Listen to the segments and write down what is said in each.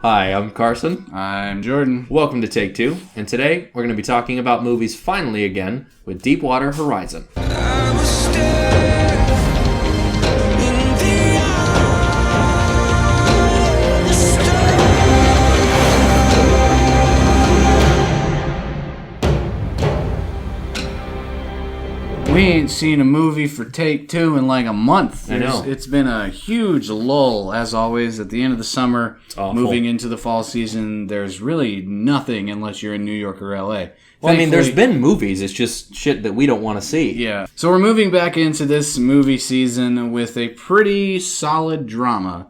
Hi, I'm Carson. I'm Jordan. Welcome to Take Two, and today we're going to be talking about movies finally again with Deepwater Horizon. We ain't seen a movie for Take Two in like a month. I know. It's been a huge lull, as always, at the end of the summer. It's awful. Moving into the fall season, there's really nothing unless you're in New York or LA. Well, I mean, there's been movies. It's just shit that we don't want to see. Yeah. So we're moving back into this movie season with a pretty solid drama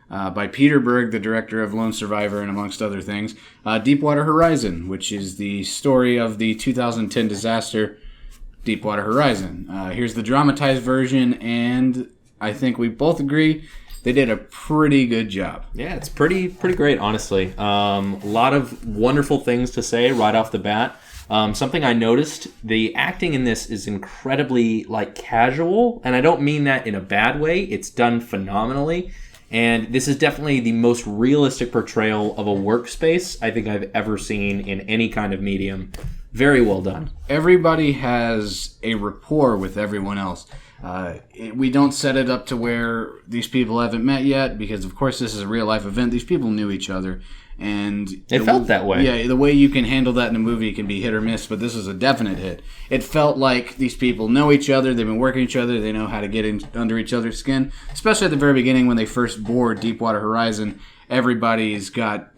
by Peter Berg, the director of Lone Survivor and amongst other things. Deepwater Horizon, which is the story of the 2010 disaster Deepwater Horizon. Here's the dramatized version, and I think we both agree they did a pretty good job. Yeah, it's pretty great, honestly. A lot of wonderful things to say right off the bat. Something I noticed, the acting in this is incredibly casual, and I don't mean that in a bad way. It's done phenomenally, and this is definitely the most realistic portrayal of a workspace I think I've ever seen in any kind of medium. Very well done. Everybody has a rapport with everyone else. We don't set it up to where these people haven't met yet, because of course this is a real life event. These people knew each other, and it felt that way. Yeah, the way you can handle that in a movie can be hit or miss, but this is a definite hit. It felt like these people know each other. They've been working each other. They know how to get under each other's skin, especially at the very beginning when they first board Deepwater Horizon. Everybody's got,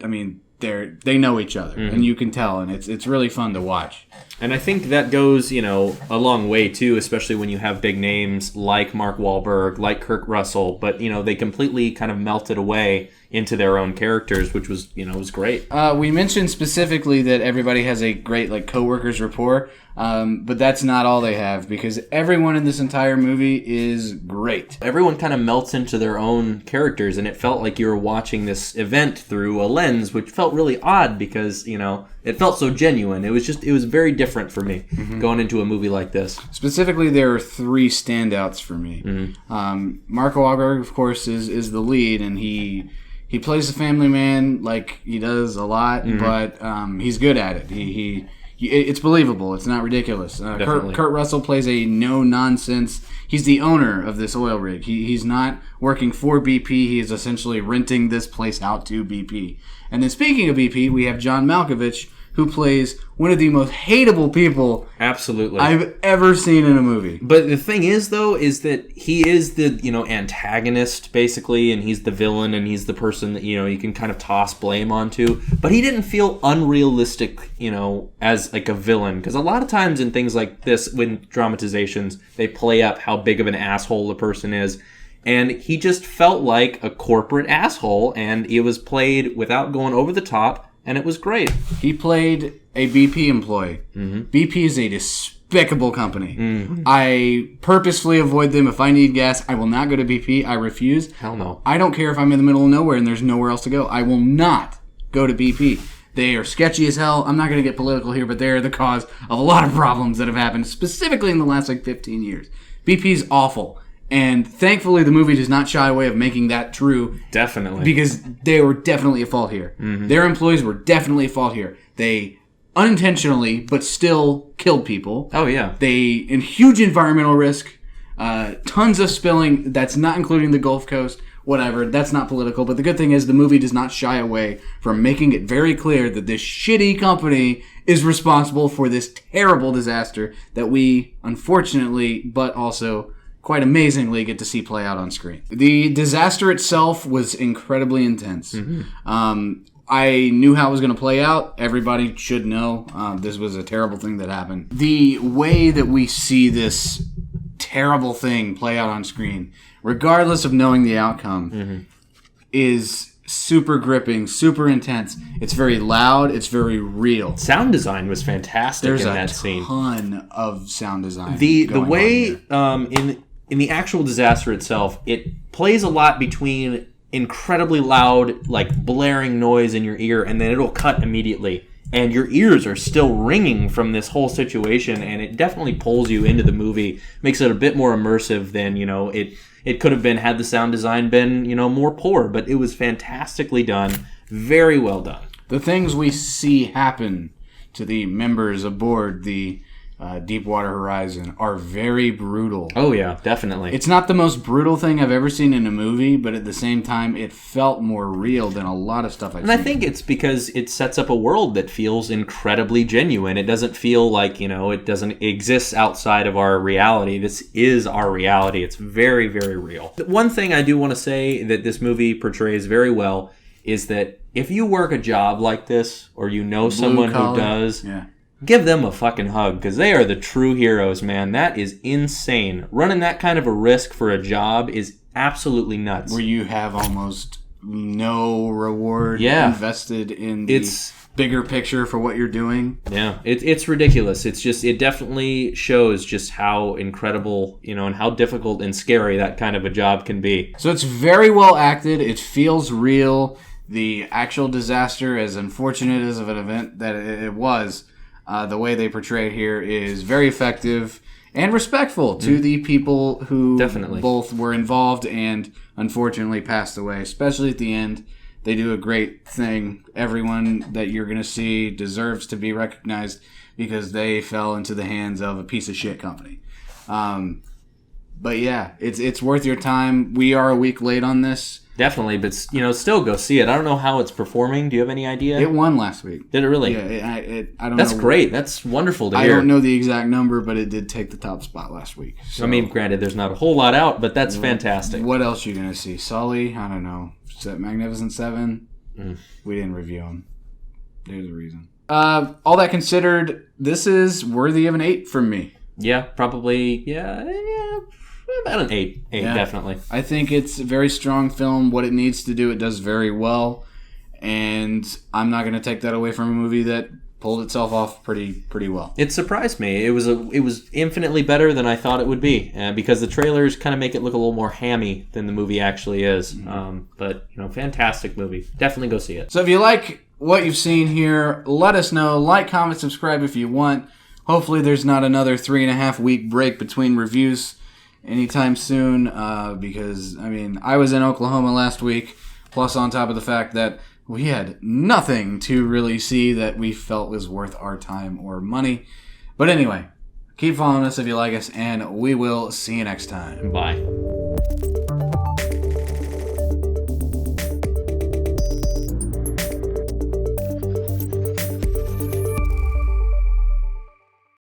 they know each other, and you can tell, and it's really fun to watch. And I think that goes, a long way, too, especially when you have big names like Mark Wahlberg, like Kurt Russell, but, they completely kind of melted away into their own characters, which was, was great. We mentioned specifically that everybody has a great, co-workers rapport, but that's not all they have, because everyone in this entire movie is great. Everyone kind of melts into their own characters, and it felt like you were watching this event through a lens, which felt really odd because, it felt so genuine. It was very different for me going into a movie like this. Specifically, there are three standouts for me. Mark Wahlberg, of course, is the lead, and he plays a family man like he does a lot, but he's good at it. It's believable. It's not ridiculous. Kurt Russell plays a no-nonsense. He's the owner of this oil rig. He's not working for BP. He is essentially renting this place out to BP. And then speaking of BP, we have John Malkovich, who plays one of the most hateable people absolutely I've ever seen in a movie. But the thing is, though, is that he is the, antagonist, basically, and he's the villain, and he's the person that, you can kind of toss blame onto. But he didn't feel unrealistic, as, a villain. Because a lot of times in things like this, when dramatizations, they play up how big of an asshole a person is. And he just felt like a corporate asshole, and it was played without going over the top. And it was great. He played a BP employee. BP is a despicable company. I purposefully avoid them. If I need gas, I will not go to BP. I refuse. Hell no. I don't care if I'm in the middle of nowhere and there's nowhere else to go. I will not go to BP. They are sketchy as hell. I'm not going to get political here, but they are the cause of a lot of problems that have happened, specifically in the last 15 years. BP's awful. And thankfully, the movie does not shy away of making that true. Definitely. Because they were definitely at fault here. Their employees were definitely at fault here. They unintentionally, but still killed people. Oh, yeah. In huge environmental risk, tons of spilling. That's not including the Gulf Coast. Whatever. That's not political. But the good thing is the movie does not shy away from making it very clear that this shitty company is responsible for this terrible disaster that we, unfortunately, but also quite amazingly get to see play out on screen. The disaster itself was incredibly intense. I knew how it was going to play out. Everybody should know this was a terrible thing that happened. The way that we see this terrible thing play out on screen, regardless of knowing the outcome, is super gripping, super intense. It's very loud. It's very real. Sound design was fantastic in that scene. There's a ton of sound design. The way in the actual disaster itself, it plays a lot between incredibly loud, blaring noise in your ear, and then it'll cut immediately. And your ears are still ringing from this whole situation, and it definitely pulls you into the movie, makes it a bit more immersive than, it could have been had the sound design been, more poor. But it was fantastically done, Very well done. The things we see happen to the members aboard the Deepwater Horizon are very brutal. Oh, yeah, definitely. It's not the most brutal thing I've ever seen in a movie, but at the same time, it felt more real than a lot of stuff I've seen. And I think it's because it sets up a world that feels incredibly genuine. It doesn't feel like, it doesn't exist outside of our reality. This is our reality. It's very, very real. One thing I do want to say that this movie portrays very well is that if you work a job like this, or you know someone who does... Yeah. Give them a fucking hug, because they are the true heroes, man. That is insane. Running that kind of a risk for a job is absolutely nuts. Where you have almost no reward invested in the bigger picture for what you're doing. Yeah, it's ridiculous. It definitely shows just how incredible, and how difficult and scary that kind of a job can be. So it's very well acted. It feels real. The actual disaster, as unfortunate as of an event that it was... the way they portray it here is very effective and respectful to the people who both were involved and unfortunately passed away, especially at the end. They do a great thing. Everyone that you're going to see deserves to be recognized because they fell into the hands of a piece of shit company. But yeah, it's worth your time. We are a week late on this. Definitely, but still go see it. I don't know how it's performing. Do you have any idea? It won last week. Did it really? Yeah, I don't know. That's great. That's wonderful to hear. I don't know the exact number, but it did take the top spot last week. So, I mean, granted, there's not a whole lot out, but that's fantastic. What else are you going to see? Sully? I don't know. Is that Magnificent Seven? We didn't review them. There's a reason. All that considered, this is worthy of an 8 from me. Yeah, probably. Yeah. About an 8. 8, definitely. I think it's a very strong film. What it needs to do, it does very well. And I'm not going to take that away from a movie that pulled itself off pretty well. It surprised me. It was infinitely better than I thought it would be, because the trailers kind of make it look a little more hammy than the movie actually is. But fantastic movie. Definitely go see it. So if you like what you've seen here, let us know. Like, comment, subscribe if you want. Hopefully there's not another 3.5 week break between reviews anytime soon, because I was in Oklahoma last week, plus on top of the fact that we had nothing to really see that we felt was worth our time or money. But anyway, keep following us if you like us, and we will see you next time. Bye.